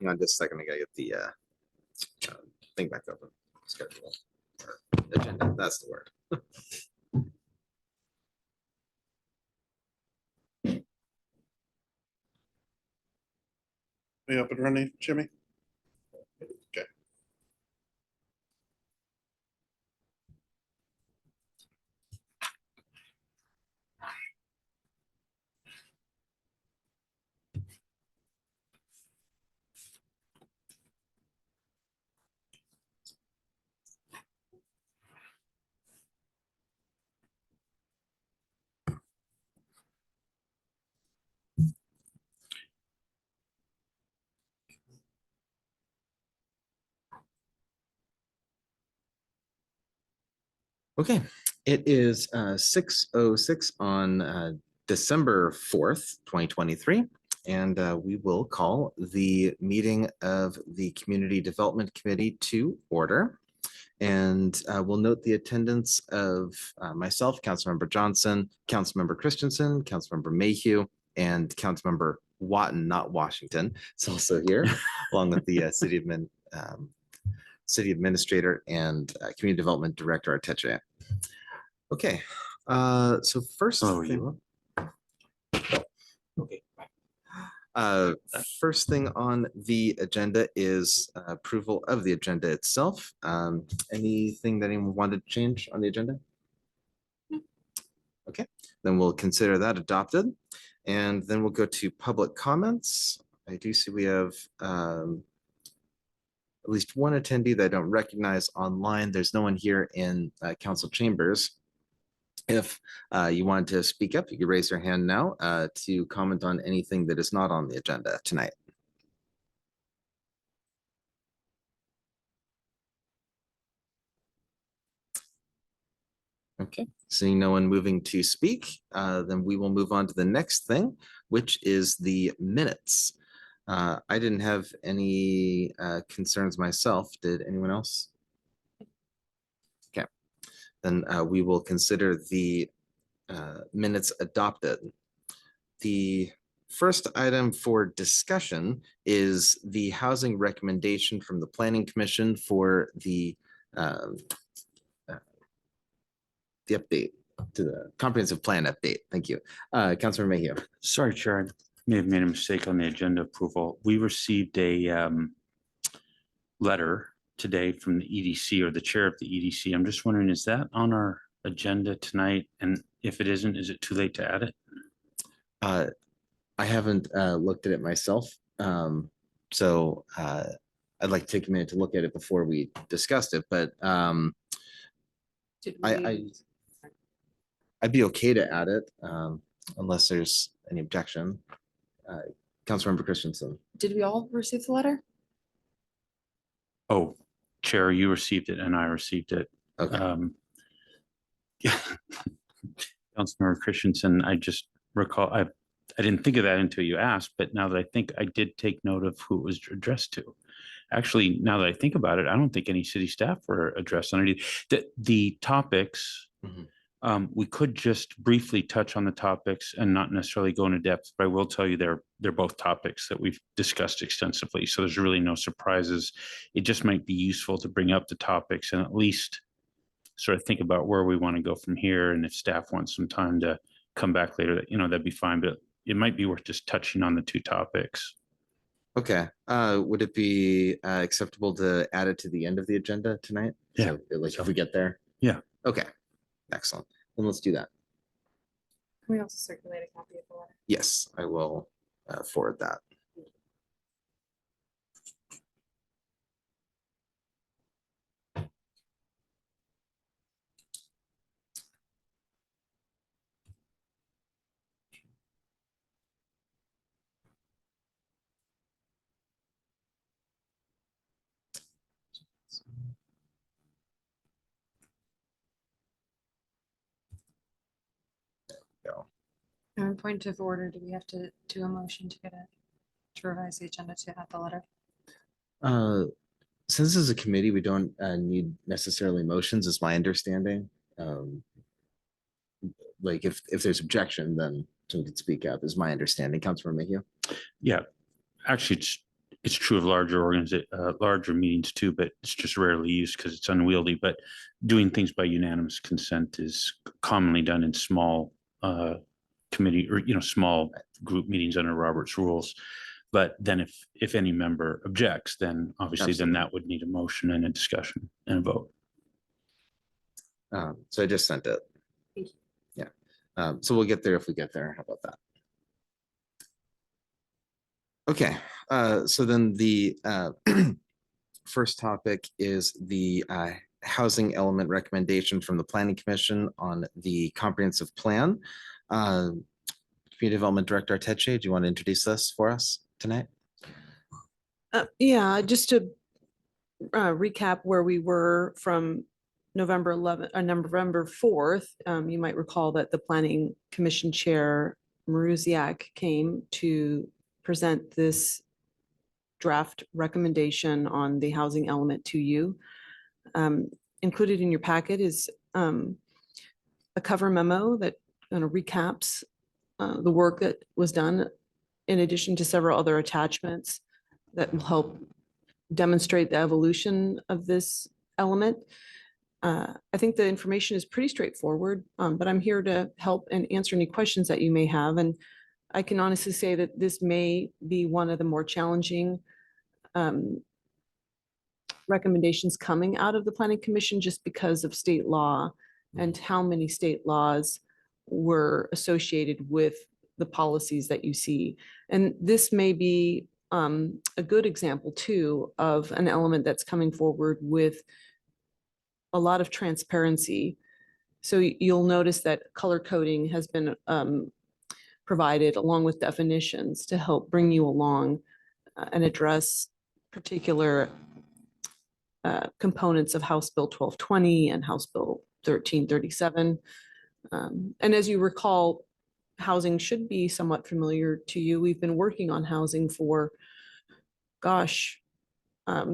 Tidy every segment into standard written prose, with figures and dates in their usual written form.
Hang on just a second. I gotta get the thing back open. Schedule or agenda. That's the word. We up and running, Jimmy? Okay. Okay, it is 6:06 on December 4th, 2023, and we will call the meeting of the Community Development Committee to order. And we'll note the attendance of myself, Councilmember Johnson, Councilmember Christensen, Councilmember Mayhew, and Councilmember Watton, not Washington. It's also here, along with the City Administrator and Community Development Director Arteche. Okay, so first thing. Okay. First thing on the agenda is approval of the agenda itself. Anything that anyone wanted to change on the agenda? Okay, then we'll consider that adopted. And then we'll go to public comments. I do see we have at least one attendee that I don't recognize online. There's no one here in council chambers. If you wanted to speak up, you could raise your hand now to comment on anything that is not on the agenda tonight. Okay, seeing no one moving to speak, then we will move on to the next thing, which is the minutes. I didn't have any concerns myself. Did anyone else? Okay, then we will consider the minutes adopted. The first item for discussion is the housing recommendation from the Planning Commission for the update to the comprehensive plan update. Thank you. Councilor Mayhew. Sorry, Chair, I may have made a mistake on the agenda approval. We received a letter today from the EDC or the chair of the EDC. I'm just wondering, is that on our agenda tonight? And if it isn't, is it too late to add it? I haven't looked at it myself. So I'd like to take a minute to look at it before we discussed it, but I'd be okay to add it unless there's any objection. Councilmember Christensen. Did we all receive the letter? Oh, Chair, you received it and I received it. Okay. Councilmember Christensen, I just recall, I didn't think of that until you asked, but now that I think, I did take note of who it was addressed to. Actually, now that I think about it, I don't think any city staff were addressed on it. The topics, we could just briefly touch on the topics and not necessarily go into depth, but I will tell you they're both topics that we've discussed extensively. So there's really no surprises. It just might be useful to bring up the topics and at least sort of think about where we want to go from here. And if staff wants some time to come back later, that'd be fine, but it might be worth just touching on the two topics. Okay. Would it be acceptable to add it to the end of the agenda tonight? Yeah. So, like if we get there? Yeah. Okay. Excellent. Then let's do that. Can we also circulate a copy of the letter? Yes, I will forward that. On point of order, do we have to do a motion to get it to revise the agenda to add the letter? Since this is a committee, we don't need necessarily motions, is my understanding. Like if there's objection, then someone can speak up, is my understanding. Councilor Mayhew. Yeah, actually, it's true of larger meetings too, but it's just rarely used because it's unwieldy. But doing things by unanimous consent is commonly done in small committee or, small group meetings under Robert's rules. But then if any member objects, then obviously then that would need a motion and a discussion and a vote. So I just sent it. Thank you. Yeah. So we'll get there if we get there. How about that? Okay. So then the first topic is the housing element recommendation from the Planning Commission on the comprehensive plan. Community Development Director Arteche, do you want to introduce this for us tonight? Yeah, just to recap where we were from November 11th or November 4th. You might recall that the Planning Commission Chair Maruziak came to present this draft recommendation on the housing element to you. Included in your packet is a cover memo that kind of recaps the work that was done, in addition to several other attachments that will help demonstrate the evolution of this element. I think the information is pretty straightforward, but I'm here to help and answer any questions that you may have. And I can honestly say that this may be one of the more challenging recommendations coming out of the Planning Commission, just because of state law and how many state laws were associated with the policies that you see. And this may be a good example too of an element that's coming forward with a lot of transparency. So you'll notice that color coding has been provided along with definitions to help bring you along and address particular components of House Bill 1220 and House Bill 1337. And as you recall, housing should be somewhat familiar to you. We've been working on housing for,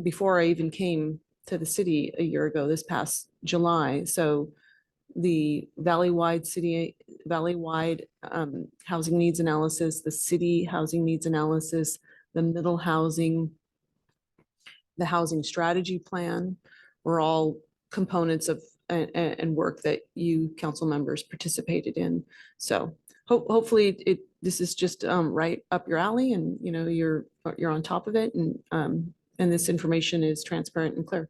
before I even came to the city a year ago, this past July. So the Valley-wide housing needs analysis, the city housing needs analysis, the middle housing, the housing strategy plan were all components of and work that you council members participated in. So hopefully this is just right up your alley, and you're on top of it, and this information is transparent and clear.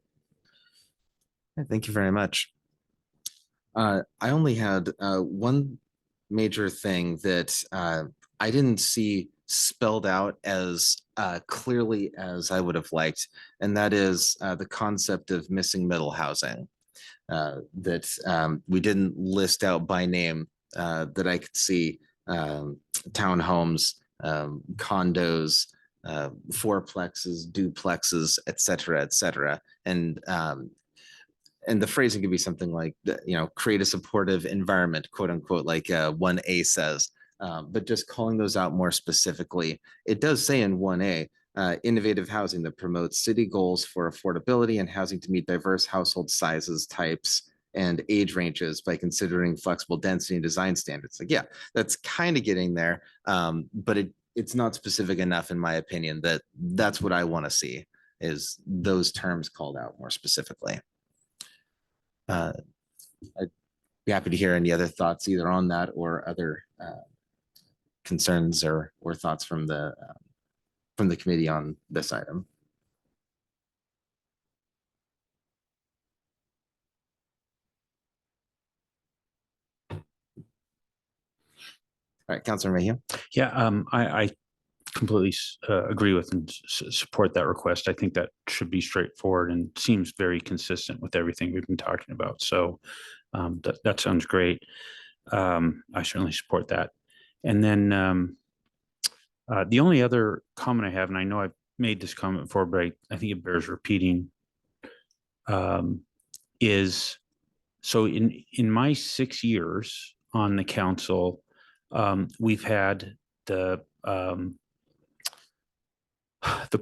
Thank you very much. I only had one major thing that I didn't see spelled out as clearly as I would have liked, and that is the concept of missing middle housing that we didn't list out by name, that I could see townhomes, condos, fourplexes, duplexes, et cetera, and the phrasing could be something like, create a supportive environment, quote unquote, like 1A says, but just calling those out more specifically. It does say in 1A, innovative housing that promotes city goals for affordability and housing to meet diverse household sizes, types, and age ranges by considering flexible density and design standards. Like, yeah, that's kind of getting there, but it's not specific enough, in my opinion, that's what I want to see, is those terms called out more specifically. I'd be happy to hear any other thoughts either on that or other concerns or thoughts from the committee on this item. All right, Councilor Mayhew. Yeah, I completely agree with and support that request. I think that should be straightforward and seems very consistent with everything we've been talking about. So that sounds great. I certainly support that. And then the only other comment I have, and I know I've made this comment before, but I think it bears repeating, is so in my 6 years on the council, we've had the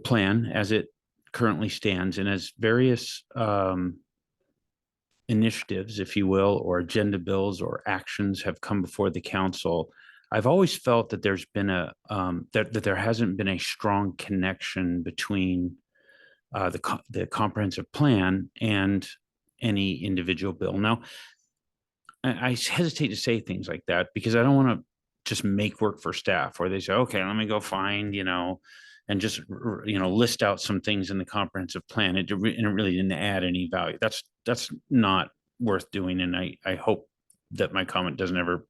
plan as it currently stands, and as various initiatives, if you will, or agenda bills or actions have come before the council, I've always felt that there's been that there hasn't been a strong connection between the comprehensive plan and any individual bill. Now, I hesitate to say things like that because I don't want to just make work for staff where they say, okay, let me go find, and just, list out some things in the comprehensive plan. And it really didn't add any value. That's not worth doing. And I hope that my comment doesn't ever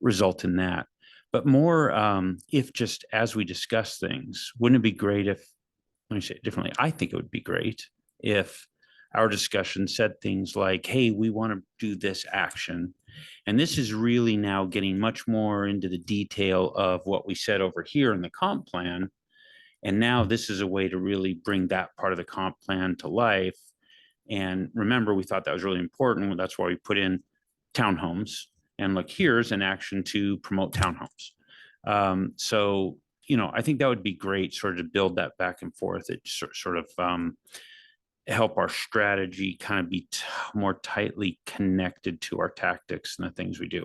result in that. But more, if just as we discuss things, wouldn't it be great if, let me say it differently, I think it would be great if our discussion said things like, hey, we want to do this action. And this is really now getting much more into the detail of what we said over here in the comp plan. And now this is a way to really bring that part of the comp plan to life. And remember, we thought that was really important. That's why we put in townhomes. And look, here's an action to promote townhomes. So, I think that would be great sort of to build that back and forth. It sort of help our strategy kind of be more tightly connected to our tactics and the things we do.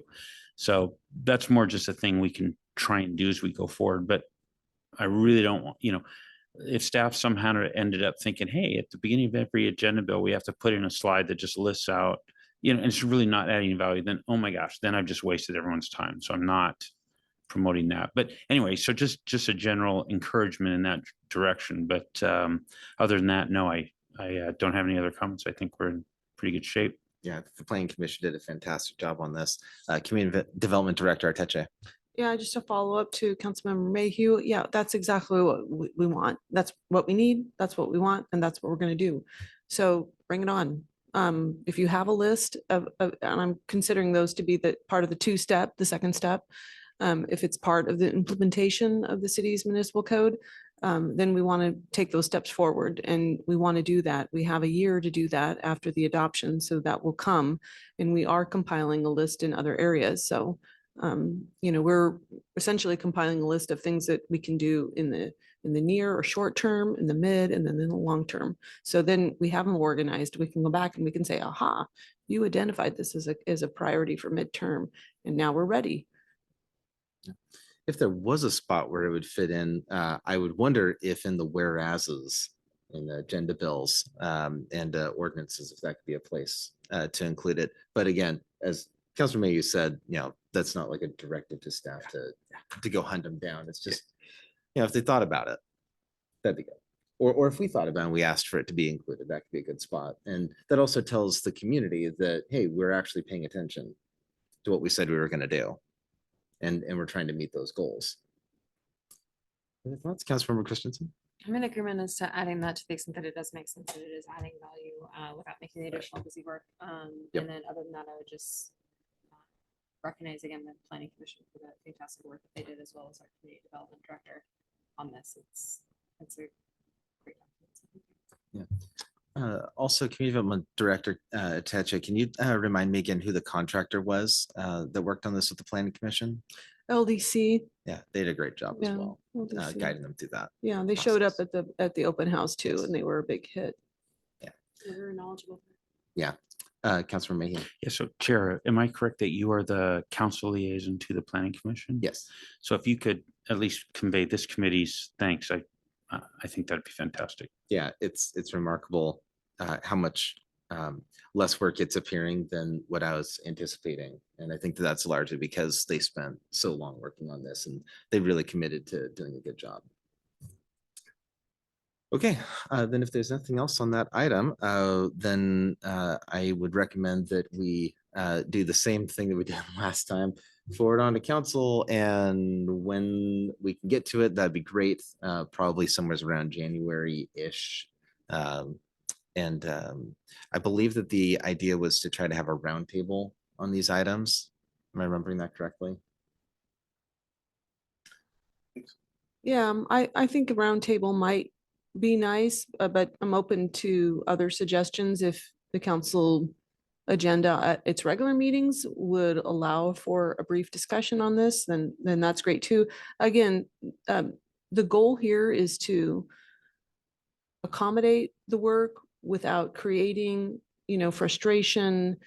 So that's more just a thing we can try and do as we go forward. But I really don't want, if staff somehow ended up thinking, hey, at the beginning of every agenda bill, we have to put in a slide that just lists out, and it's really not adding value, then, oh my gosh, then I've just wasted everyone's time. So I'm not promoting that. But anyway, so just a general encouragement in that direction. But other than that, no, I don't have any other comments. I think we're in pretty good shape. Yeah, the planning commission did a fantastic job on this. Community Development Director Arteche. Yeah, just a follow up to Councilmember Mayhew. Yeah, that's exactly what we want. That's what we need. That's what we want. And that's what we're going to do. So bring it on. If you have a list of, and I'm considering those to be the part of the second step, if it's part of the implementation of the city's municipal code, then we want to take those steps forward, and we want to do that. We have a year to do that after the adoption, so that will come, and we are compiling a list in other areas. So, we're essentially compiling a list of things that we can do in the near or short term, in the mid, and then in the long term. So then we have them organized. We can go back and we can say, aha, you identified this as a priority for midterm, and now we're ready. If there was a spot where it would fit in, I would wonder if in the whereases in the agenda bills and ordinances, if that could be a place to include it. But again, as Councilor Mayhew said, that's not like a directive to staff to go hunt them down. It's just, if they thought about it, that'd be good. Or if we thought about it and we asked for it to be included, that could be a good spot. And that also tells the community that, hey, we're actually paying attention to what we said we were going to do. And we're trying to meet those goals. Any thoughts, Councilmember Christensen? I'm in agreement as to adding that to the extent that it does make sense and it is adding value without making the additional busy work. Yep. And then other than that, I would just recognize again the planning commission for the fantastic work that they did, as well as our community development director on this. It's a great document. Yeah. Also, Community Development Director Teche, can you remind me again who the contractor was that worked on this with the Planning Commission? LDC. Yeah, they did a great job as Yeah, well, LDC. guiding them through that. Yeah, they showed up process. at the open house too, and they were a big hit. They're very knowledgeable. Yeah. Councilor Mayhew. Yeah. So Chair, am I correct that you are the council liaison to the Planning Commission? Yes. So if you could at least convey this committee's thanks, I think that'd be fantastic. Yeah, it's remarkable how much less work it's appearing than what I was anticipating. And I think that's largely because they spent so long working on this and they really committed to doing a good job. Okay, then if there's nothing else on that item, then I would recommend that we do the same thing that we did last time, forward on to council, and when we can get to it, that'd be great. Probably somewhere around January-ish. And I believe that the idea was to try to have a roundtable on these items. Am I remembering that correctly? Yeah, I think a roundtable might be nice, but I'm open to other suggestions if the council agenda at its regular meetings would allow for a brief discussion on this, then that's great too. Again, the goal here is to accommodate the work without creating, frustration,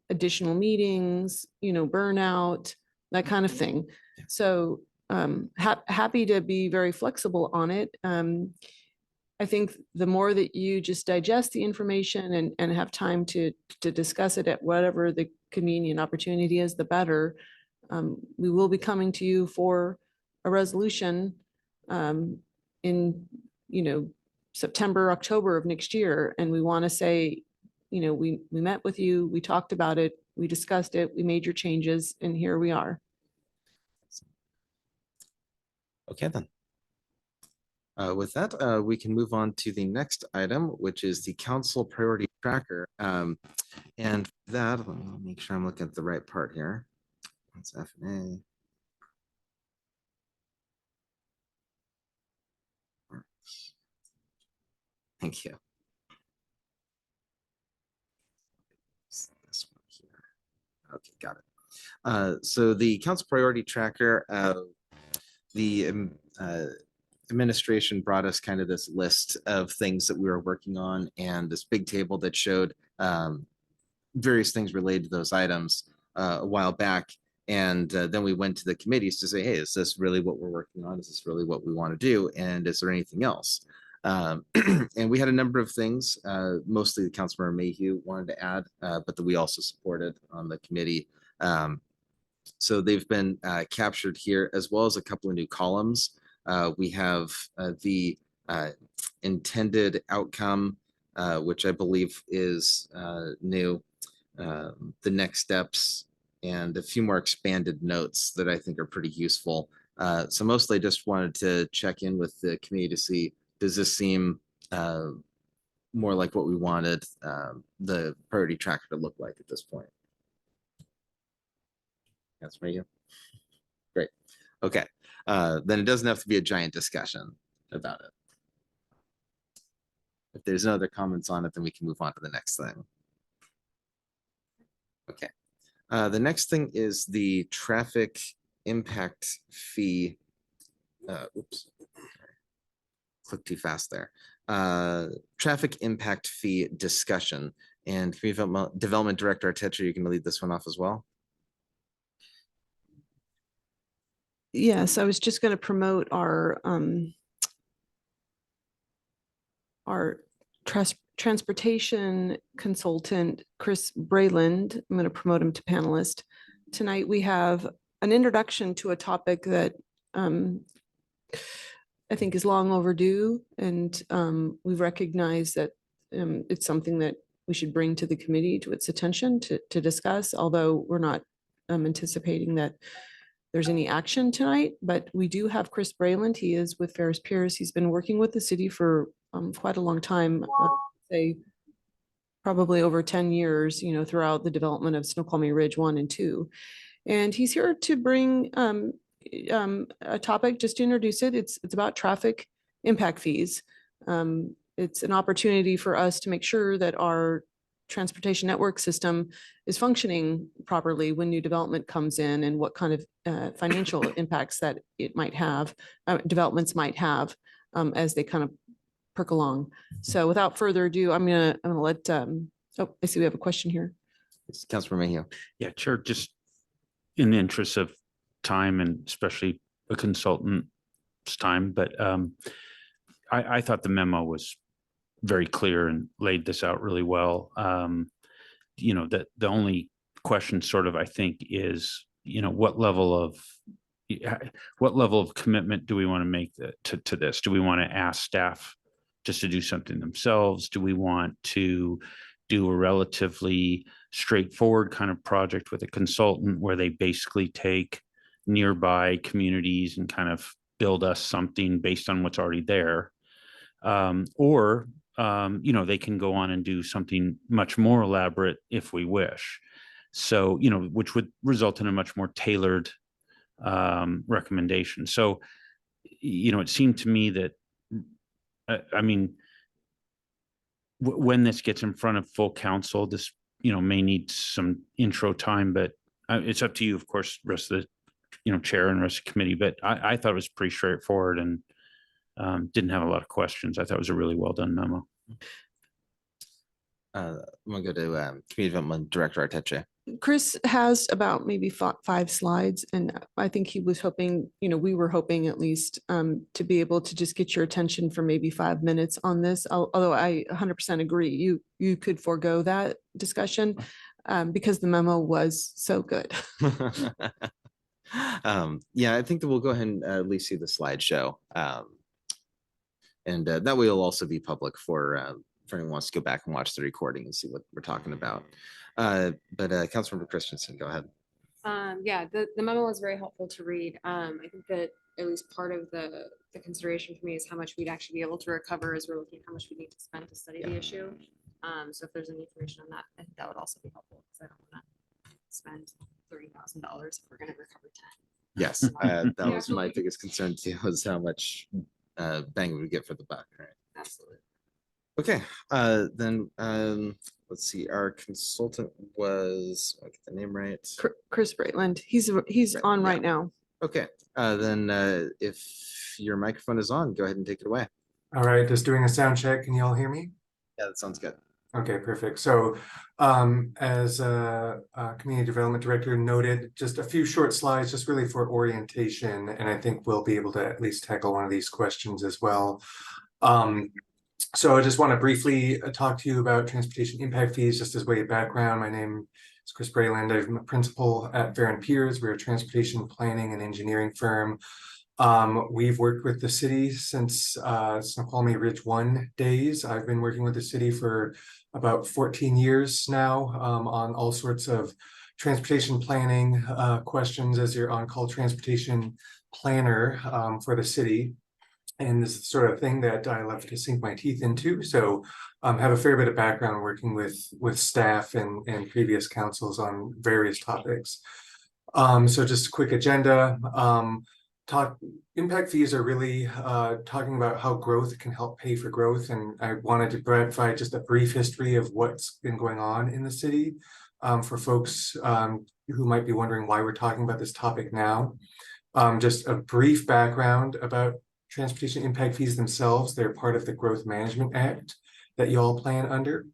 additional meetings, burnout, that kind of thing. So happy to be very flexible on it. I think the more that you just digest the information and have time to discuss it at whatever the convenient opportunity is, the better. We will be coming to you for a resolution in, September, October of next year. And we want to say, we met with you, we talked about it, we discussed it, we made your changes, and here we are. Okay, then. With that, we can move on to the next item, which is the council priority tracker. And that, let me make sure I'm looking at the right part here. That's F and A. Thank you. This one here. Okay, got it. So the council priority tracker, the administration brought us kind of this list of things that we were working on and this big table that showed various things related to those items a while back. And then we went to the committees to say, hey, is this really what we're working on? Is this really what we want to do? And is there anything else? And we had a number of things, mostly the Councilmember Mayhew wanted to add, but that we also supported on the committee. So they've been captured here, as well as a couple of new columns. We have the intended outcome, which I believe is new, the next steps, and a few more expanded notes that I think are pretty useful. So mostly I just wanted to check in with the committee to see, does this seem more like what we wanted the priority tracker to look like at this point? That's for you. Great. Okay. Then it doesn't have to be a giant discussion about it. If there's no other comments on it, then we can move on to the next thing. Okay. The next thing is the traffic impact fee. Oops. Click too fast there. Traffic impact fee discussion. And Community Development Director Artetra, you can lead this one off as well. Yes, I was just going to promote our transportation consultant, Chris Brayland. I'm going to promote him to panelist. Tonight we have an introduction to a topic that I think is long overdue, and we recognize that it's something that we should bring to the committee to its attention to discuss, although we're not anticipating that there's any action tonight, but we do have Chris Brayland. He is with Ferris Pierce. He's been working with the city for quite a long time, say probably over 10 years, throughout the development of Snoqualmie Ridge 1 and 2. And he's here to bring a topic, just to introduce it. It's about traffic impact fees. It's an opportunity for us to make sure that our transportation network system is functioning properly when new development comes in, and what kind of financial impacts that it might have, developments might have as they kind of perk along. So without further ado, I'm gonna let, oh, I see we have a question here. It's Councilor Mayhew. Yeah, Chair, just in the interest of time and especially a consultant's time, but I thought the memo was very clear and laid this out really well. That the only question sort of, I think, is, what level of commitment do we want to make to this? Do we want to ask staff just to do something themselves? Do we want to do a relatively straightforward kind of project with a consultant where they basically take nearby communities and kind of build us something based on what's already there? Or they can go on and do something much more elaborate if we wish. So, which would result in a much more tailored recommendation. So, it seemed to me that, when this gets in front of full council, this, may need some intro time, but it's up to you, of course, rest of the, chair and rest of the committee. But I thought it was pretty straightforward and didn't have a lot of questions. I thought it was a really well done memo. I'm gonna go to Community Development Director Arteche. Chris has about maybe 5 slides, and I think he was hoping, we were hoping at least to be able to just get your attention for maybe 5 minutes on this. Although I 100% agree, you could forego that discussion because the memo was so good. Yeah, I think that we'll go ahead and at least see the slideshow. And that way it'll also be public for anyone who wants to go back and watch the recording and see what we're talking about. But Councilmember Christensen, go ahead. Yeah, the memo was very helpful to read. I think that at least part of the consideration for me is how much we'd actually be able to recover as we're looking at how much we need to spend to study the issue. So if there's any information on that, I think that would also be helpful because I don't want to spend $30,000 if we're going to recover 10. Yes, that was my biggest concern too, was how much bang we would get for the buck, right? Absolutely. Okay, then let's see, our consultant was, I'll get the name right. Chris Braitland, he's on right now. Okay, then if your microphone is on, go ahead and take it away. All right, just doing a sound check. Can you all hear me? Yeah, that sounds good. Okay, perfect. So as a community development director noted, just a few short slides, just really for orientation. And I think we'll be able to at least tackle one of these questions as well. So I just want to briefly talk to you about transportation impact fees, just as way of background. My name is Chris Brayland. I'm a principal at Fair & Peers. We're a transportation planning and engineering firm. We've worked with the city since Snoqualmie Ridge 1 days. I've been working with the city for about 14 years now on all sorts of transportation planning questions as your on-call transportation planner for the city. And this is the sort of thing that I love to sink my teeth into. So have a fair bit of background working with staff and previous councils on various topics. So just a quick agenda. Impact fees are really talking about how growth can help pay for growth. And I wanted to provide just a brief history of what's been going on in the city for folks who might be wondering why we're talking about this topic now. Just a brief background about transportation impact fees themselves. They're part of the Growth Management Act that you all plan under.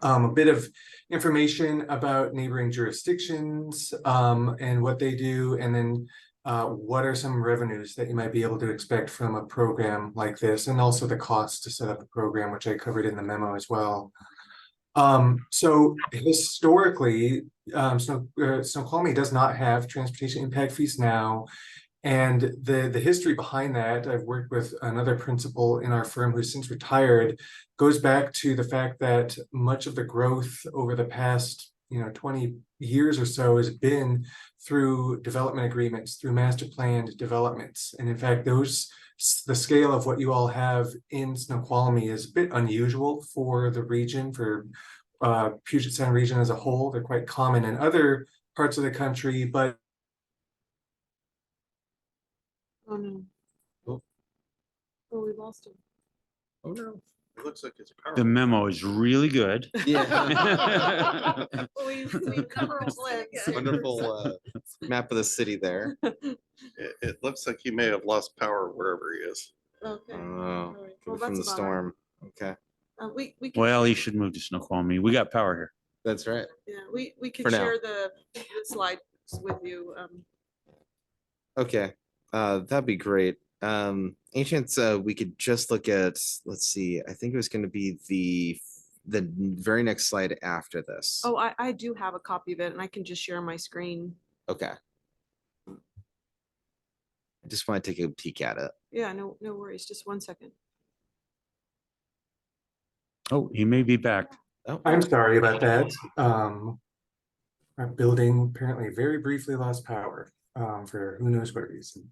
A bit of information about neighboring jurisdictions and what they do, and then what are some revenues that you might be able to expect from a program like this, and also the costs to set up a program, which I covered in the memo as well. So historically, Snoqualmie does not have transportation impact fees now. And the history behind that, I've worked with another principal in our firm who's since retired, goes back to the fact that much of the growth over the past 20 years or so has been through development agreements, through master planned developments. And in fact, the scale of what you all have in Snoqualmie is a bit unusual for the region, for Puget Sound region as a whole. They're quite common in other parts of the country, but Oh no. Oh. Oh, we lost him. Oh no. It looks like it's a power. The memo is really good. Yeah. We cover Wonderful map of the city there. It looks like he may have lost power wherever he is. Okay. Oh, All right. Well, from the that's a bummer. storm. Okay, We can Well, share- he should move to Snoqualmie. We got power here. that's right. Yeah, we can For now. share the slides with you. Okay, that'd be great. Any chance we could just look at, let's see, I think it was going to be the very next slide after this. Oh, I do have a copy of it, and I can just share my screen. Okay. I just want to take a peek at it. Yeah, no worries. Just 1 second. Oh, he may be back. Oh, I'm sorry about that. Our building apparently very briefly lost power for who knows what reason.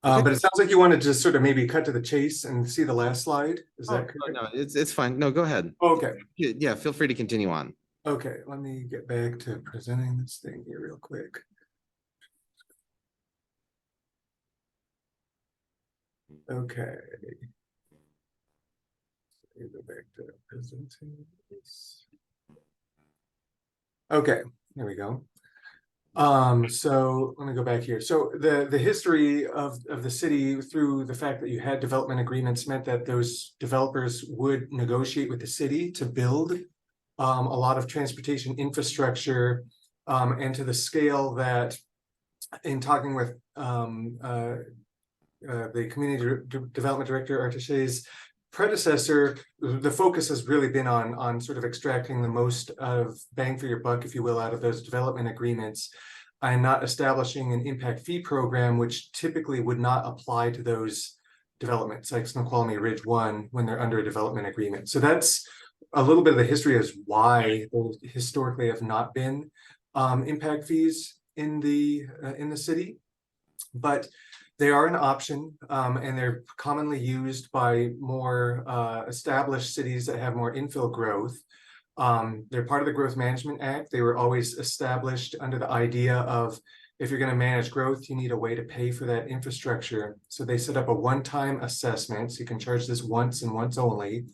But it sounds like you wanted to sort of maybe cut to the chase and see the last slide. Is that correct? no, it's fine. No, go ahead. Okay. Yeah, feel free to continue on. Okay, let me get back to presenting this thing here real quick. Okay. Let me go back to presenting this. Okay, there we go. So let me go back here. So the history of the city through the fact that you had development agreements meant that those developers would negotiate with the city to build a lot of transportation infrastructure, and to the scale that in talking with the community development director, Artache's predecessor, the focus has really been on sort of extracting the most of bang for your buck, if you will, out of those development agreements, and not establishing an impact fee program, which typically would not apply to those developments like Snoqualmie Ridge 1 when they're under a development agreement. So that's a little bit of the history as why those historically have not been impact fees in the city, but they are an option, and they're commonly used by more established cities that have more infill growth. They're part of the Growth Management Act. They were always established under the idea of if you're going to manage growth, you need a way to pay for that infrastructure. So they set up a one-time assessment. So you can charge this once and once only.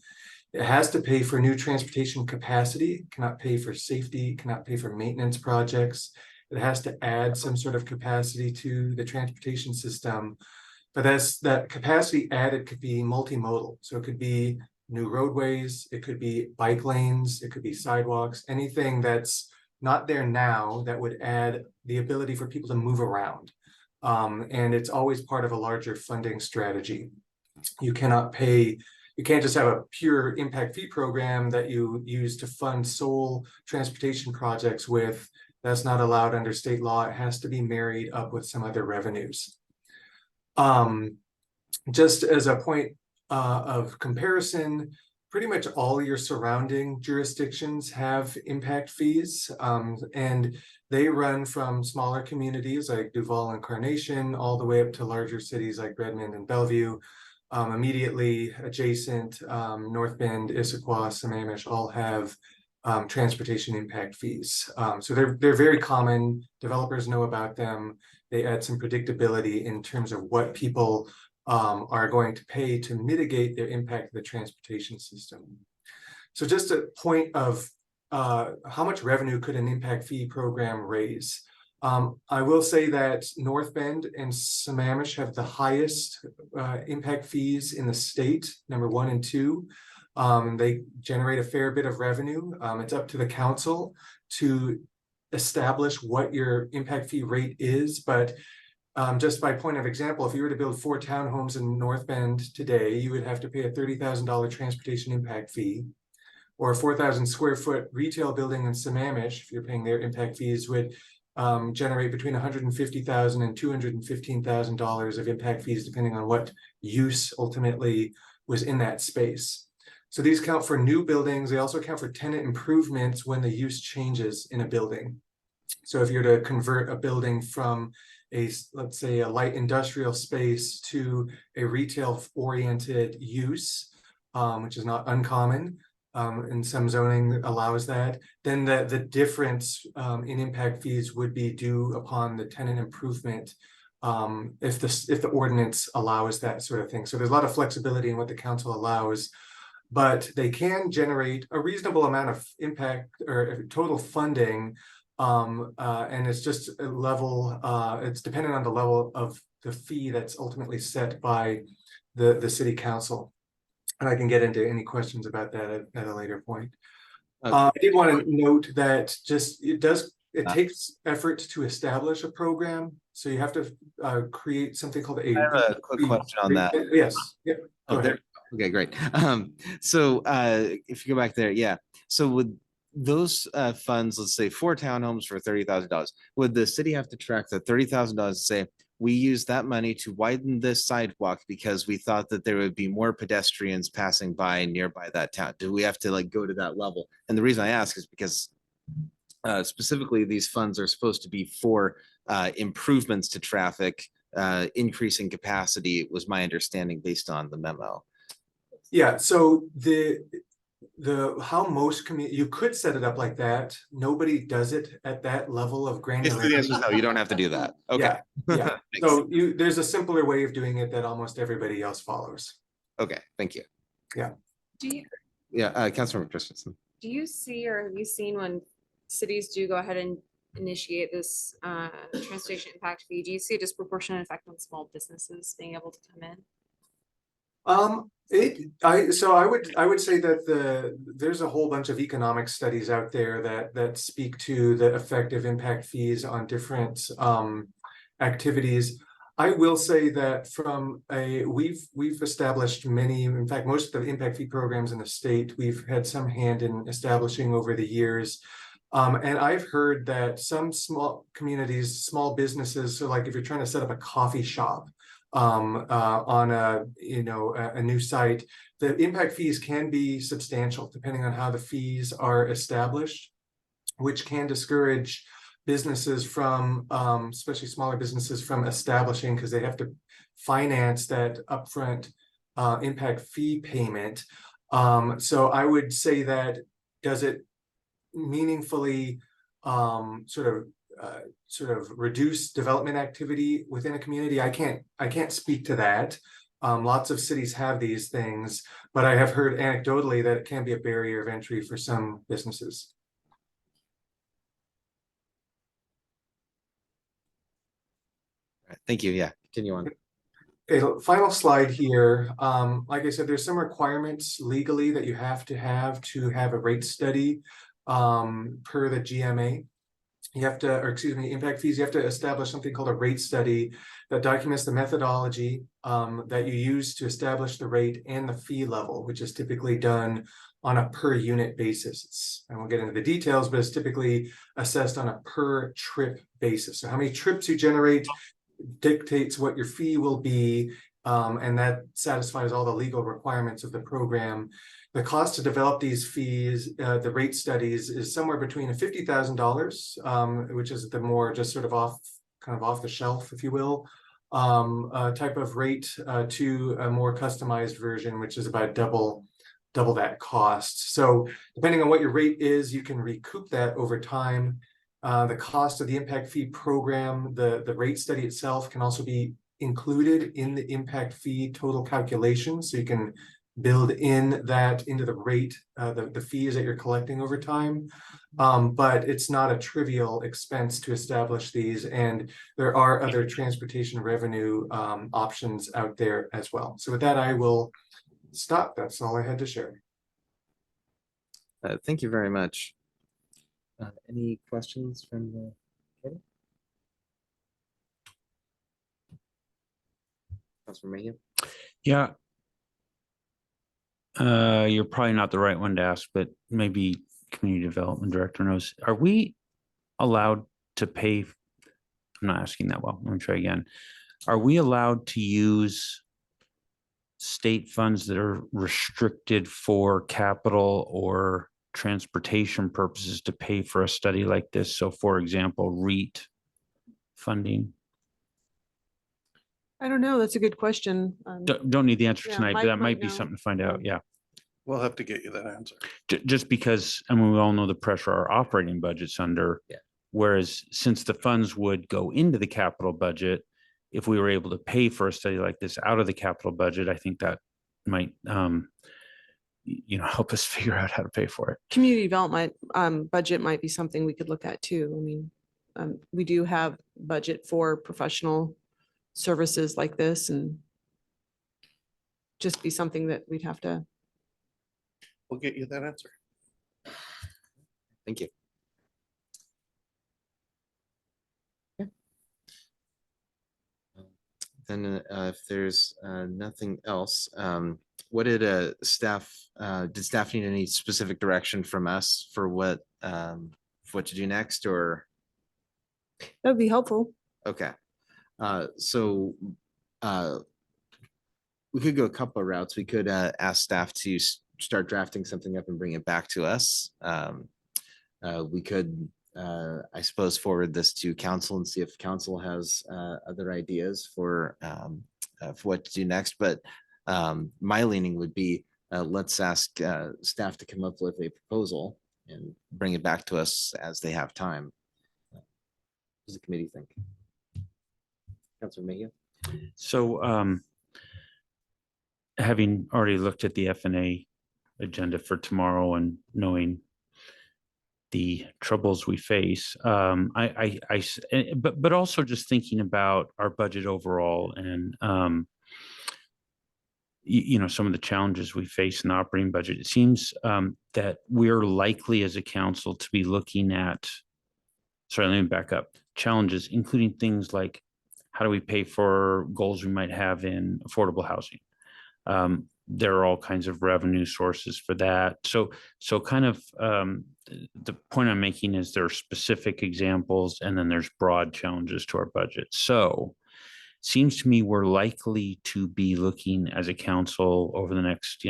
It has to pay for new transportation capacity, cannot pay for safety, cannot pay for maintenance projects. It has to add some sort of capacity to the transportation system. But that capacity added could be multimodal. So it could be new roadways, it could be bike lanes, it could be sidewalks, anything that's not there now that would add the ability for people to move around. And it's always part of a larger funding strategy. You can't just have a pure impact fee program that you use to fund sole transportation projects with. That's not allowed under state law. It has to be married up with some other revenues. Just as a point of comparison, pretty much all your surrounding jurisdictions have impact fees, and they run from smaller communities like Duval and Carnation all the way up to larger cities like Redmond and Bellevue. Immediately adjacent, North Bend, Issaquah, Sammamish all have transportation impact fees. So they're very common. Developers know about them. They add some predictability in terms of what people are going to pay to mitigate their impact of the transportation system. So just a point of how much revenue could an impact fee program raise? I will say that North Bend and Sammamish have the highest impact fees in the state, number 1 and 2. They generate a fair bit of revenue. It's up to the council to establish what your impact fee rate is, but just by point of example, if you were to build 4 townhomes in North Bend today, you would have to pay a $30,000 transportation impact fee, or a 4,000 square foot retail building in Sammamish, if you're paying their impact fees, would generate between $150,000 and $215,000 of impact fees, depending on what use ultimately was in that space. So these count for new buildings. They also count for tenant improvements when the use changes in a building. So if you're to convert a building from let's say a light industrial space to a retail oriented use, which is not uncommon, and some zoning allows that, then the difference in impact fees would be due upon the tenant improvement, if the ordinance allows that sort of thing. So there's a lot of flexibility in what the council allows, but they can generate a reasonable amount of impact or total funding, and it's just a level, it's dependent on the level of the fee that's ultimately set by the city council. And I can get into any questions about that at a later point. I did want to note that it takes effort to establish a program. So you have to create something called I have a quick question on that. Yes. Yep. Go Oh, ahead. okay, great. So if you go back there, yeah. So would those funds, let's say 4 townhomes for $30,000, would the city have to track the $30,000 and say, we use that money to widen this sidewalk because we thought that there would be more pedestrians passing by nearby that town? Do we have to like go to that level? And the reason I ask is because specifically these funds are supposed to be for improvements to traffic, increasing capacity was my understanding based on the memo. Yeah, so how most you could set it up like that. Nobody does it at that level of granularity. The answer is no, you don't have to do that. Okay. Yeah. So there's a simpler way of doing it that almost everybody else follows. Okay, thank you. Do you, Councilmember Christensen. do you see or have you seen when cities do go ahead and initiate this transportation impact fee, do you see a disproportionate effect on small businesses being able to come in? I would say that there's a whole bunch of economic studies out there that speak to the effective impact fees on different activities. I will say that we've established many, in fact, most of the impact fee programs in the state, we've had some hand in establishing over the years. And I've heard that some small communities, small businesses, so like if you're trying to set up a coffee shop, on a new site, the impact fees can be substantial depending on how the fees are established, which can discourage businesses from, especially smaller businesses, from establishing because they have to finance that upfront impact fee payment. So I would say that does it meaningfully sort of reduce development activity within a community? I can't speak to that. Lots of cities have these things, but I have heard anecdotally that it can be a barrier of entry for some businesses. All right, thank you. Yeah, continue on. Okay, final slide here. Like I said, there's some requirements legally that you have to have a rate study per the GMA. You have to, or excuse me, impact fees, you have to establish something called a rate study that documents the methodology that you use to establish the rate and the fee level, which is typically done on a per unit basis. I won't get into the details, but it's typically assessed on a per trip basis. So how many trips you generate dictates what your fee will be, and that satisfies all the legal requirements of the program. The cost to develop these fees, the rate studies, is somewhere between $50,000, which is the more just sort of off the shelf, if you will, type of rate, to a more customized version, which is about double that cost. So depending on what your rate is, you can recoup that over time. The cost of the impact fee program, the rate study itself can also be included in the impact fee total calculation. So you can build in that into the rate, the fees that you're collecting over time. But it's not a trivial expense to establish these. And there are other transportation revenue options out there as well. So with that, I will stop. That's all I had to share. Thank you very much. Any questions from the committee? Councilor Mayhew? Yeah. You're probably not the right one to ask, but maybe community development director knows. Are we allowed to pay? I'm not asking that well. Let me try again. Are we allowed to use state funds that are restricted for capital or transportation purposes to pay for a study like this? So for example, REIT funding. I don't know. That's a good question. Don't need the answer Yeah, tonight, but Mike that might might be know. something to find out. Yeah. We'll have to get you that answer. Just because, I mean, we all know the pressure our operating budget's under. Yeah. Whereas since the funds would go into the capital budget, if we were able to pay for a study like this out of the capital budget, I think that might, help us figure out how to pay for it. Community development budget might be something we could look at too. I mean, we do have budget for professional services like this, and just be something that we'd have to. We'll get you that answer. Thank you. Okay. Then if there's nothing else, what did staff need any specific direction from us for what to do next, or? That would be helpful. Okay. So we could go a couple of routes. We could ask staff to start drafting something up and bring it back to us. We could, I suppose, forward this to council and see if council has other ideas for what to do next. But my leaning would be, let's ask staff to come up with a proposal and bring it back to us as they have time. What does the committee think? Councilor Mayhew? So having already looked at the F&A agenda for tomorrow and knowing the troubles we face, but also just thinking about our budget overall, and some of the challenges we face in the operating budget. It seems that we're likely as a council to be looking at, sorry, let me back up, challenges, including things like how do we pay for goals we might have in affordable housing? There are all kinds of revenue sources for that. So kind of the point I'm making is there are specific examples and then there's broad challenges to our budget. So it seems to me we're likely to be looking as a council over the next,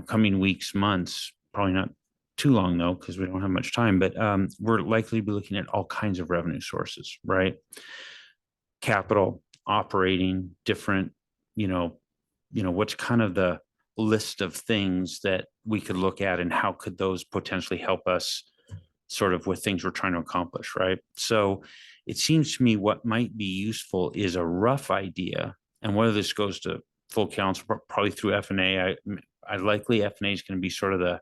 coming weeks, months, probably not too long though, because we don't have much time, but we're likely to be looking at all kinds of revenue sources, right? Capital, operating, different, what's kind of the list of things that we could look at and how could those potentially help us sort of with things we're trying to accomplish, right? So it seems to me what might be useful is a rough idea, and whether this goes to full council, probably through F&A. I likely F&A is going to be sort of the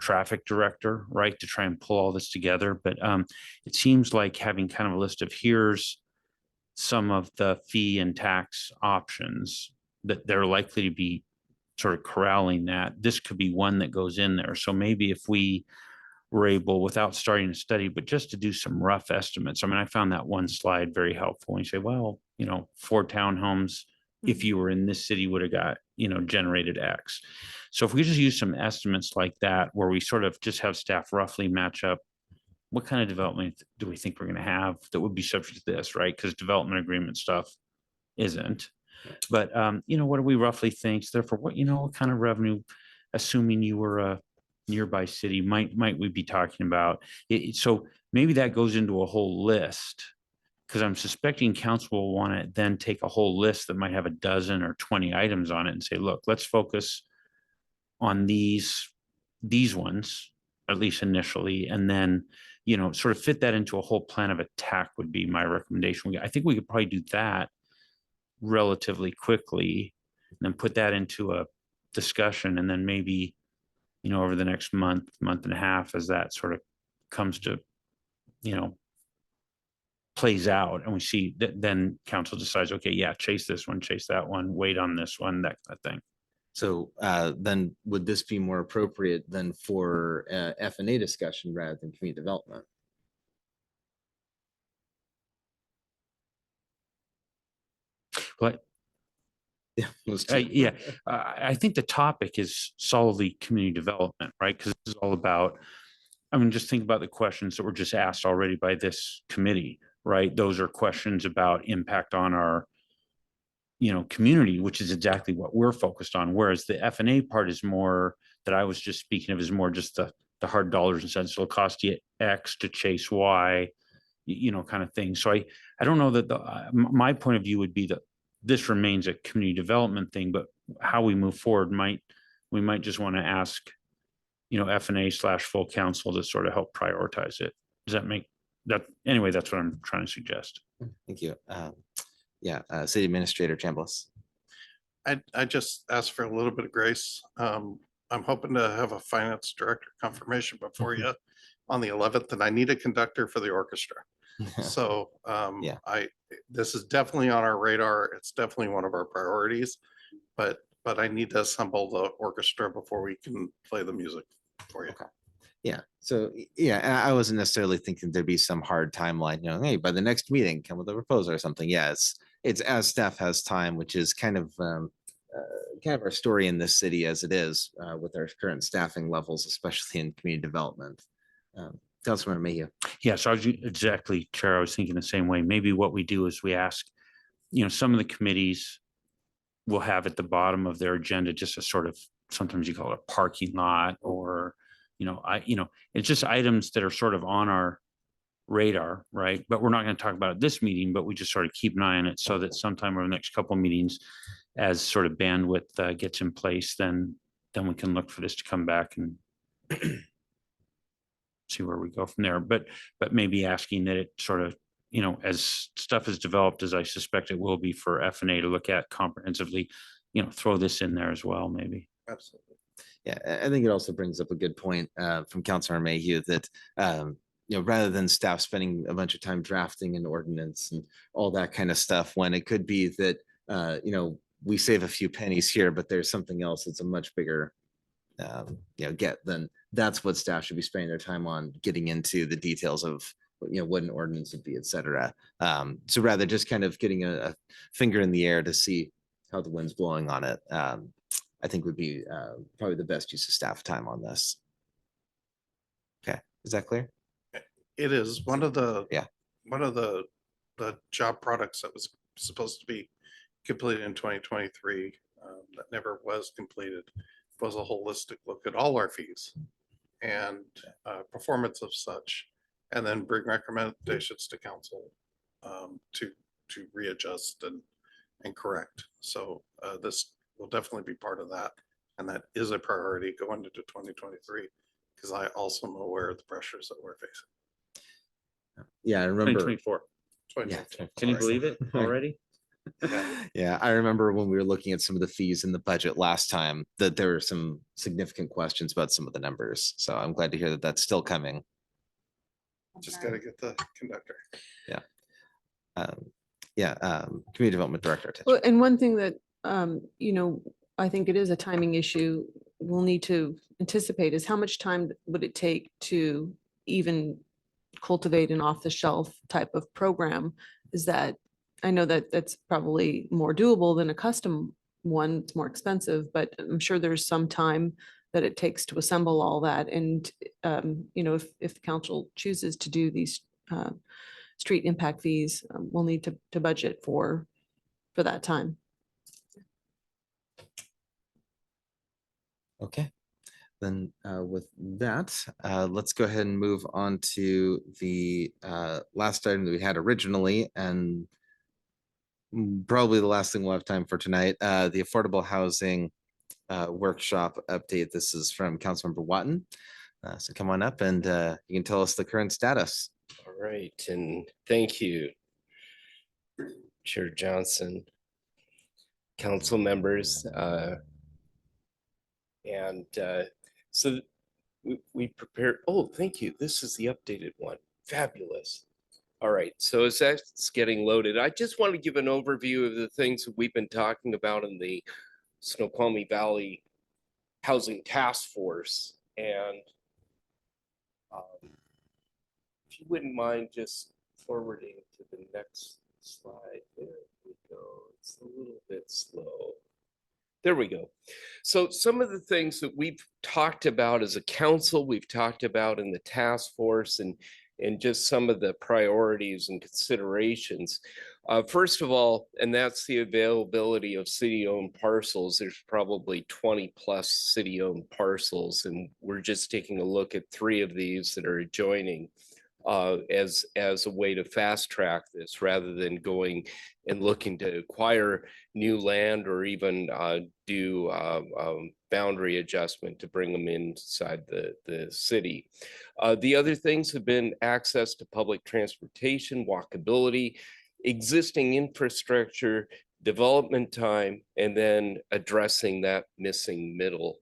traffic director, right, to try and pull all this together. But it seems like having kind of a list of here's some of the fee and tax options that they're likely to be sort of corralling that. This could be one that goes in there. So maybe if we were able, without starting a study, but just to do some rough estimates. I mean, I found that one slide very helpful. When you say, well, 4 townhomes, if you were in this city, would have got, generated X. So if we just use some estimates like that, where we sort of just have staff roughly match up, what kind of development do we think we're going to have that would be subject to this, right? Because development agreement stuff isn't. But, what do we roughly think? So therefore, what kind of revenue, assuming you were a nearby city, might we be talking about? So maybe that goes into a whole list, because I'm suspecting council will want to then take a whole list that might have a dozen or 20 items on it and say, look, let's focus on these ones, at least initially, and then, sort of fit that into a whole plan of attack would be my recommendation. I think we could probably do that relatively quickly and then put that into a discussion, and then maybe, over the next month and a half, as that sort of comes to, plays out, and we see that then council decides, okay, yeah, chase this one, chase that one, wait on this one, that kind of thing. So then would this be more appropriate than for F&A discussion rather than community development? But yeah, I think the topic is solidly community development, right? Because this is all about, just think about the questions that were just asked already by this committee, right? Those are questions about impact on our, community, which is exactly what we're focused on. Whereas the F&A part is more, that I was just speaking of, is more just the hard dollars and cents. It'll cost you X to chase Y, kind of thing. So I don't know that my point of view would be that this remains a community development thing, but how we move forward we might just want to ask, F&A/full council to sort of help prioritize it. Does that make that? Anyway, that's what I'm trying to suggest. Thank you. City Administrator Chambliss. I just asked for a little bit of grace. I'm hoping to have a finance director confirmation before you on the 11th, and I need a conductor for the orchestra. So this is definitely on our radar. It's definitely one of our priorities, but I need to assemble the orchestra before we can play the music for you. Okay. Yeah. So I wasn't necessarily thinking there'd be some hard timeline, hey, by the next meeting, come with a proposal or something. Yeah, it's as staff has time, which is kind of our story in this city as it is with our current staffing levels, especially in community development. Councilmember Mayhew. Yeah, so exactly, Chair. I was thinking the same way. Maybe what we do is we ask, some of the committees will have at the bottom of their agenda just a sort of, sometimes you call it a parking lot, or it's just items that are sort of on our radar, right? But we're not going to talk about it this meeting, but we just sort of keep an eye on it so that sometime over the next couple of meetings, as sort of bandwidth gets in place, then we can look for this to come back and see where we go from there. But maybe asking that it sort of, as stuff is developed, as I suspect it will be for F&A to look at comprehensively, throw this in there as well, maybe. Absolutely. Yeah, I think it also brings up a good point from Councilmember Mayhew that rather than staff spending a bunch of time drafting an ordinance and all that kind of stuff, when it could be that we save a few pennies here, but there's something else that's a much bigger get, then that's what staff should be spending their time on, getting into the details of what an ordinance would be, et cetera. So rather just kind of getting a finger in the air to see how the wind's blowing on it, I think would be probably the best use of staff time on this. Okay, is that clear? It is one of the Yeah. one of the job products that was supposed to be completed in 2023 that never was completed was a holistic look at all our fees and performance of such, and then bring recommendations to council to readjust and correct. So this will definitely be part of that, and that is a priority going into 2023 because I also am aware of the pressures that we're facing. Yeah, I remember. 2024. Yeah, Can you believe it already? Yeah, I remember when we were looking at some of the fees in the budget last time that there were some significant questions about some of the numbers. So I'm glad to hear that that's still coming. Just got to get the conductor. Community Development Director. Well, and one thing that, I think it is a timing issue we'll need to anticipate is how much time would it take to even cultivate an off-the-shelf type of program? Is that, I know that that's probably more doable than a custom one, it's more expensive, but I'm sure there's some time that it takes to assemble all that. And, if the council chooses to do these street impact fees, we'll need to budget for that time. Okay, then with that, let's go ahead and move on to the last item that we had originally, and probably the last thing we'll have time for tonight, the affordable housing workshop update. This is from Councilmember Watton. So come on up and you can tell us the current status. All right, and thank you, Chair Johnson, council members. So we prepared, oh, thank you. This is the updated one. Fabulous. All right, so as that's getting loaded, I just want to give an overview of the things that we've been talking about in the Snoqualmie Valley Housing Task Force. And if you wouldn't mind just forwarding to the next slide. There we go. It's a little bit slow. There we go. So some of the things that we've talked about as a council, we've talked about in the task force, and just some of the priorities and considerations. First of all, and that's the availability of city-owned parcels. There's probably 20 plus city-owned parcels, and we're just taking a look at 3 of these that are adjoining as a way to fast track this, rather than going and looking to acquire new land or even do boundary adjustment to bring them inside the city. The other things have been access to public transportation, walkability, existing infrastructure, development time, and then addressing that missing middle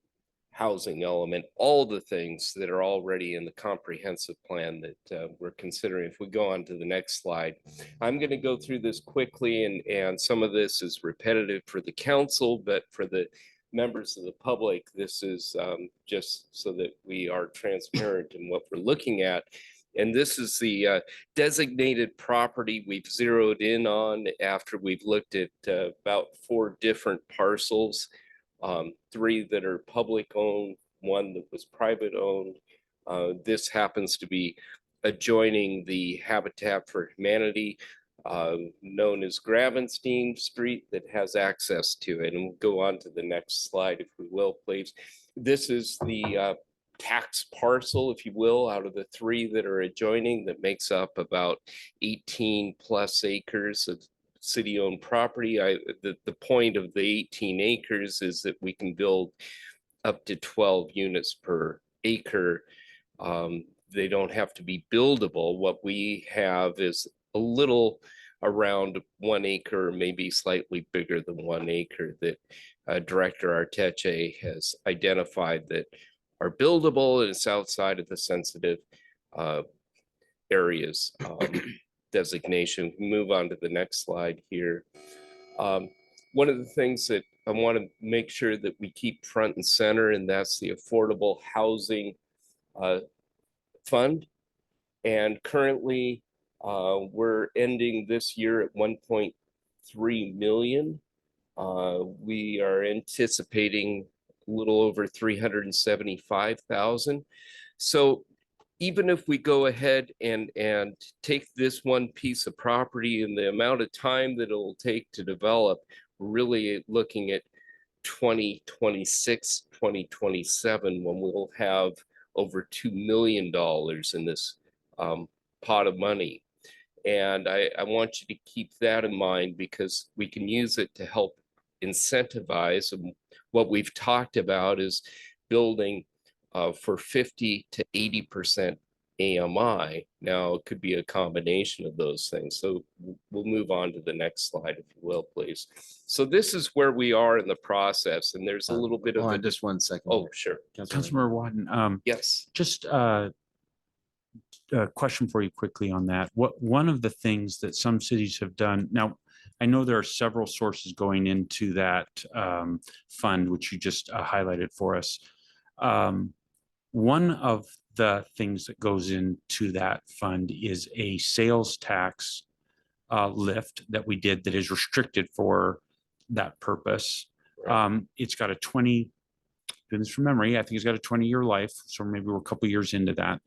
housing element, all the things that are already in the comprehensive plan that we're considering. If we go on to the next slide, I'm going to go through this quickly, and some of this is repetitive for the council, but for the members of the public, this is just so that we are transparent in what we're looking at. And this is the designated property we've zeroed in on after we've looked at about 4 different parcels. 3 that are public owned, 1 that was private owned. This happens to be adjoining the Habitat for Humanity, known as Gravenstein Street, that has access to it. And we'll go on to the next slide, if we will, please. This is the tax parcel, if you will, out of the 3 that are adjoining, that makes up about 18 plus acres of city-owned property. The point of the 18 acres is that we can build up to 12 units per acre. They don't have to be buildable. What we have is a little around 1 acre, maybe slightly bigger than 1 acre, that Director Arteche has identified that are buildable, and it's outside of the sensitive areas designation. Move on to the next slide here. one of the things that I want to make sure that we keep front and center, and that's the Affordable Housing Fund. And currently, we're ending this year at 1.3 million. We are anticipating a little over 375,000. So even if we go ahead and take this one piece of property and the amount of time that it'll take to develop, we're really looking at 2026, 2027, when we'll have over $2 million in this pot of money. And I want you to keep that in mind, because we can use it to help incentivize. And what we've talked about is building for 50 to 80% AMI. Now, it could be a combination of those things. So we'll move on to the next slide, if you will, please. So this is where we are in the process, and there's a little bit of Hold a on just 1 second. Oh, here. sure. Councilmember Wadden, Yes. just a question for you quickly on that. One of the things that some cities have done now, I know there are several sources going into that fund, which you just highlighted for us. One of the things that goes into that fund is a sales tax lift that we did that is restricted for that purpose. Right. It's got a 20, doing this from memory, I think it's got a 20-year life. So maybe we're a couple years into that.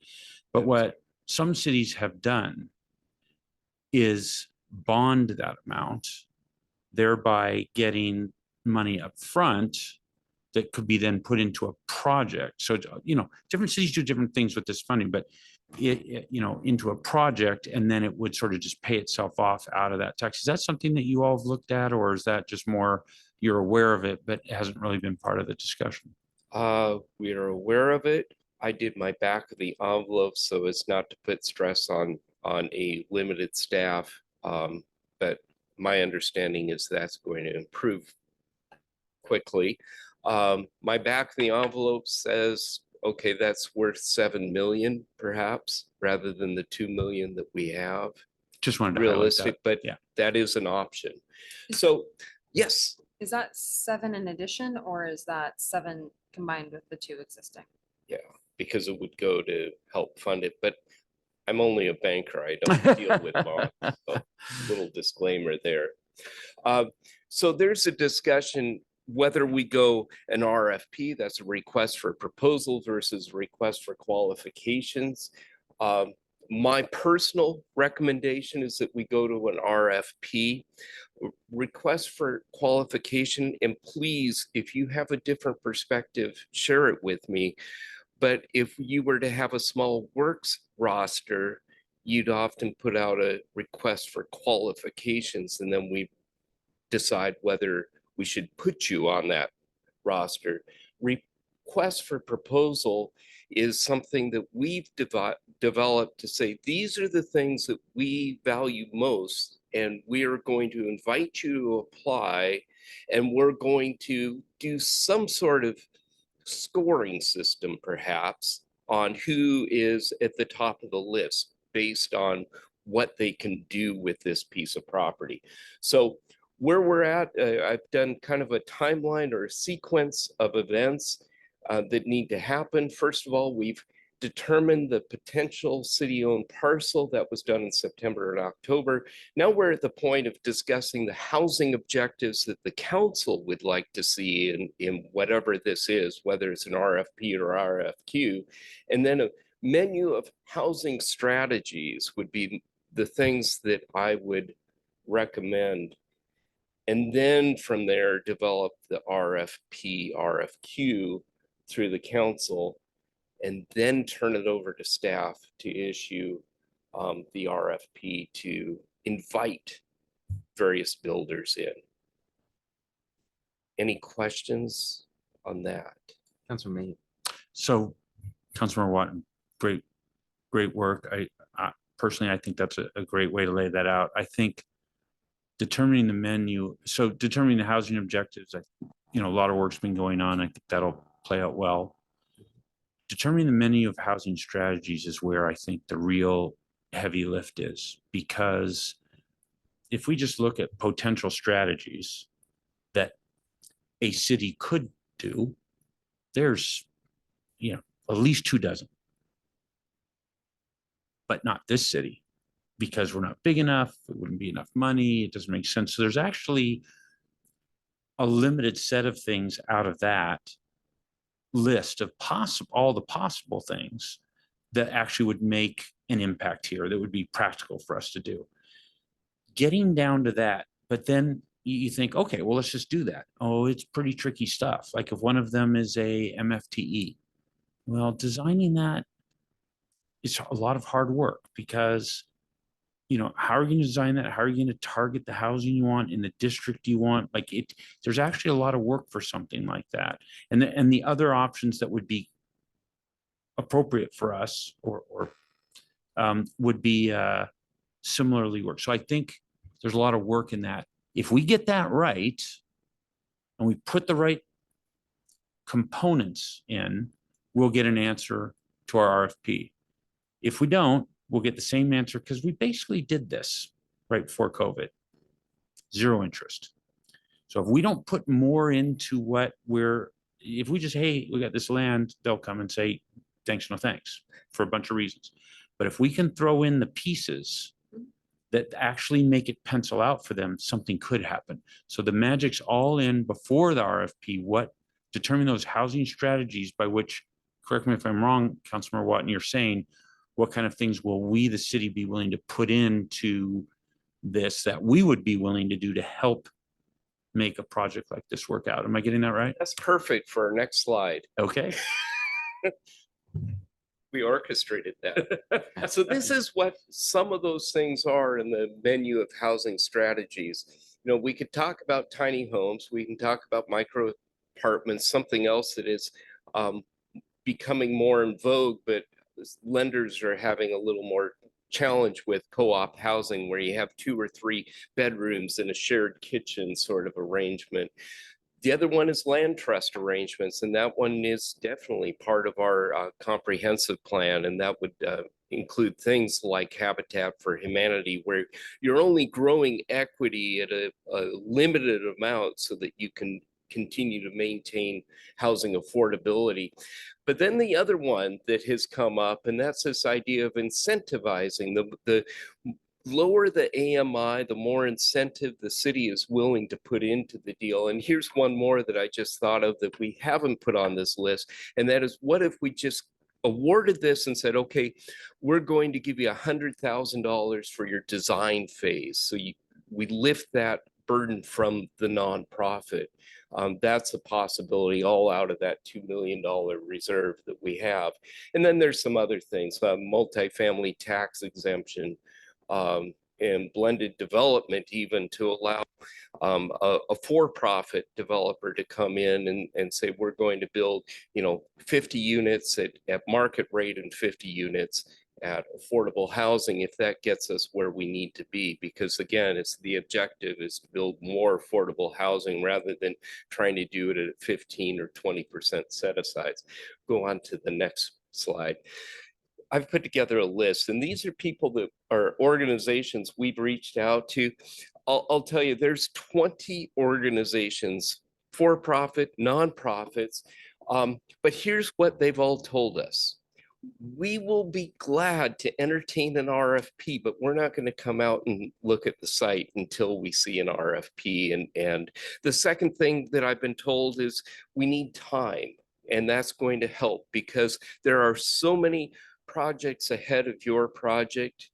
But what some cities have done is bond that amount, thereby getting money up front that could be then put into a project. So, different cities do different things with this funding, but into a project, and then it would sort of just pay itself off out of that tax. Is that something that you all have looked at, or is that just more you're aware of it, but it hasn't really been part of the discussion? We are aware of it. I did my back of the envelope so as not to put stress on a limited staff. But my understanding is that's going to improve quickly. My back of the envelope says, okay, that's worth 7 million perhaps, rather than the 2 million that we have. Just wanted to highlight Realistic, that. but Yeah. that is an option. So, yes. Is that 7 in addition, or is that 7 combined with the 2 existing? Yeah, because it would go to help fund it, but I'm only a banker. I don't deal with bonds. So little disclaimer there. So there's a discussion whether we go an RFP, that's a request for proposal, versus request for qualifications. My personal recommendation is that we go to an RFP, request for qualification, and please, if you have a different perspective, share it with me. But if you were to have a small works roster, you'd often put out a request for qualifications, and then we decide whether we should put you on that roster. Request for proposal is something that we've developed to say, these are the things that we value most, and we are going to invite you to apply, and we're going to do some sort of scoring system perhaps on who is at the top of the list based on what they can do with this piece of property. So where we're at, I've done kind of a timeline or a sequence of events that need to happen. First of all, we've determined the potential city-owned parcel. That was done in September and October. Now we're at the point of discussing the housing objectives that the council would like to see in whatever this is, whether it's an RFP or RFQ. And then a menu of housing strategies would be the things that I would recommend. And then from there, develop the RFP, RFQ through the council, and then turn it over to staff to issue the RFP to invite various builders in. Any questions on that? Councilor May. So, Councilmember Watton, great work. I personally, I think that's a great way to lay that out. I think determining the menu, so determining the housing objectives, a lot of work's been going on. I think that'll play out well. Determining the menu of housing strategies is where I think the real heavy lift is, because if we just look at potential strategies, a city could do, there's, at least 24, but not this city, because we're not big enough. It wouldn't be enough money. It doesn't make sense. So there's actually a limited set of things out of that list of all the possible things that actually would make an impact here, that would be practical for us to do. Getting down to that, but then you think, okay, well, let's just do that. Oh, it's pretty tricky stuff. Like if one of them is a MFTE, well, designing that is a lot of hard work, because how are you going to design that? How are you going to target the housing you want in the district you want? Like there's actually a lot of work for something like that. And the other options that would be appropriate for us or would be similarly work. So I think there's a lot of work in that. If we get that right and we put the right components in, we'll get an answer to our RFP. If we don't, we'll get the same answer, because we basically did this right before COVID. Zero interest. So if we don't put more into if we just, hey, we got this land, they'll come and say, thanks, no thanks, for a bunch of reasons. But if we can throw in the pieces that actually make it pencil out for them, something could happen. So the magic's all in before the RFP, determine those housing strategies by which, correct me if I'm wrong, Councilmember Watton, you're saying, what kind of things will we, the city, be willing to put into this that we would be willing to do to help make a project like this work out? Am I getting that right? That's perfect for our next slide. Okay. We orchestrated that. So this is what some of those things are in the menu of housing strategies. We could talk about tiny homes. We can talk about micro apartments, something else that is becoming more in vogue, but lenders are having a little more challenge with co-op housing, where you have 2 or 3 bedrooms and a shared kitchen sort of arrangement. The other one is land trust arrangements, and that one is definitely part of our comprehensive plan, and that would include things like Habitat for Humanity, where you're only growing equity at a limited amount so that you can continue to maintain housing affordability. But then the other one that has come up, and that's this idea of incentivizing. The lower the AMI, the more incentive the city is willing to put into the deal. And here's one more that I just thought of that we haven't put on this list, and that is, what if we just awarded this and said, okay, we're going to give you $100,000 for your design phase. So we lift that burden from the nonprofit. That's a possibility, all out of that $2 million reserve that we have. And then there's some other things, multifamily tax exemption, and blended development, even to allow a for-profit developer to come in and say, we're going to build 50 units at market rate and 50 units at affordable housing, if that gets us where we need to be. Because again, the objective is to build more affordable housing rather than trying to do it at 15 or 20% set asides. Go on to the next slide. I've put together a list, and these are people that are organizations we've reached out to. I'll tell you, there's 20 organizations, for-profit, nonprofits, but here's what they've all told us. We will be glad to entertain an RFP, but we're not going to come out and look at the site until we see an RFP. And the second thing that I've been told is we need time, and that's going to help, because there are so many projects ahead of your project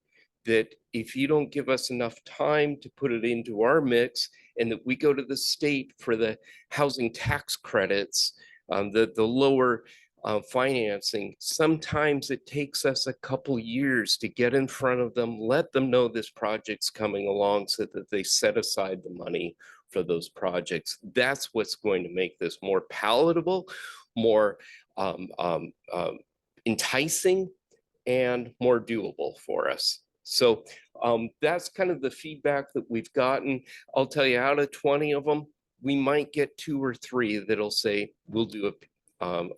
that if you don't give us enough time to put it into our mix, and that we go to the state for the housing tax credits, the lower financing, sometimes it takes us a couple years to get in front of them, let them know this project's coming along so that they set aside the money for those projects. That's what's going to make this more palatable, more enticing, and more doable for us. So that's kind of the feedback that we've gotten. I'll tell you, out of 20 of them, we might get 2 or 3 that'll say, we'll do a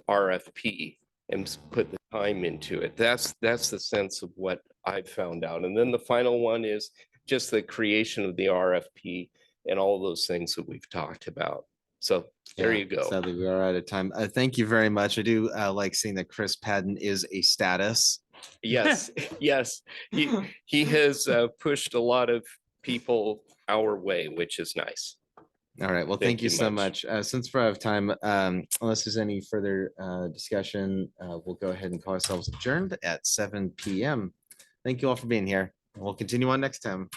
RFP and put the time into it. That's the sense of what I've found out. And then the final one is just the creation of the RFP and all those things that we've talked about. So there Yeah, you go. Sadly, we are out of time. Thank you very much. I do like seeing that Chris Padden is a status. Yes, yes. He has pushed a lot of people our way, which is nice. All right. Well, thank you so much. Since we're out of time, unless there's any further discussion, we'll go ahead and call ourselves adjourned at 7 p.m. Thank you all for being here. We'll continue on next time.